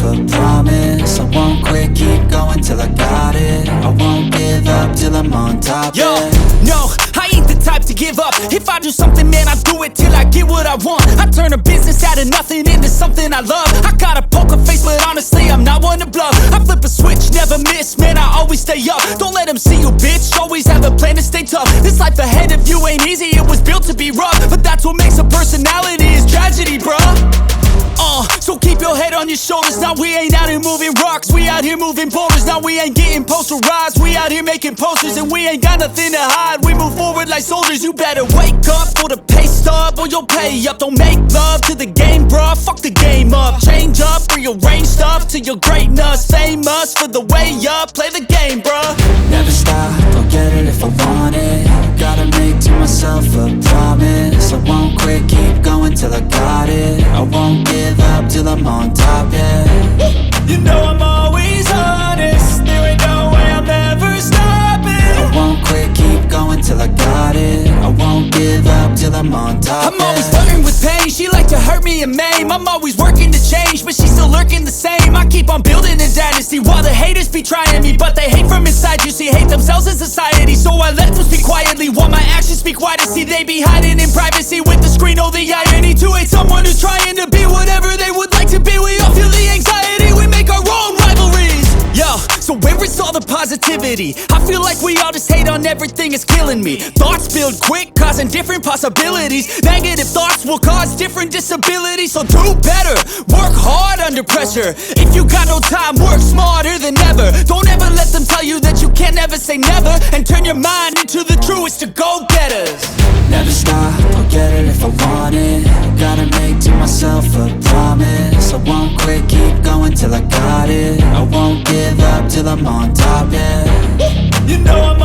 a promise. I won't quit, keep going till I got it. I won't give up till I'm on top. Yo, yeah. no, I ain't the type to give up. If I do something, man, I do it till I get what I want. I turn a business out of nothing into something I love. I got a poker face, but honestly, I'm not one to bluff. I flip a switch, never miss, man, I always stay up. Don't let them see you, bitch, always have a plan to stay tough. This life ahead of you ain't easy, it was built to be rough. But that's what makes a personality, is tragedy, bruh. So keep your head on your shoulders. Now we ain't out here moving rocks, we out here moving boulders. Now we ain't getting posterized, we out here making posters. And we ain't got nothing to hide, we move forward like soldiers. You better wake up for the pay stub, or you'll pay up. Don't make love to the game, bruh, fuck the game up. Change up, rearrange stuff to your greatness. Famous for the way up, play the game, bruh. Never stop, I'll get it if I want it. Gotta make to myself a promise. I won't quit, keep going till I got it. I won't give up till I'm on top, yeah. You know I'm always honest, there ain't no way I'm ever stopping. I won't quit, keep going till I got it. I won't give up till I'm on top, I'm always flirting with pain, she like to hurt me and maim. I'm always working to change, but she's still lurking the same. I keep on building a dynasty while the haters be trying me. But they hate from inside, you see, hate themselves in society. So I let them speak quietly while my actions speak wider. See, they be hiding in privacy with the screen, oh the irony. To hate someone who's trying to be whatever they would like to be. We all feel the anxiety, we make our own rivalries. Yo, so where is all the positivity? I feel like we all just hate on everything, it's killing me. Thoughts build quick, causing different possibilities. Negative thoughts will cause different disabilities. So do better, work hard under pressure. If you got no time, work smarter than ever. Don't ever let them tell you that you can't never say never. And turn your mind into the truest of go-getters. Never stop, I'll get it if I want it. Gotta make to myself a promise. I won't quit, keep going till I got it. I won't give up till I'm on top, yeah. You know I'm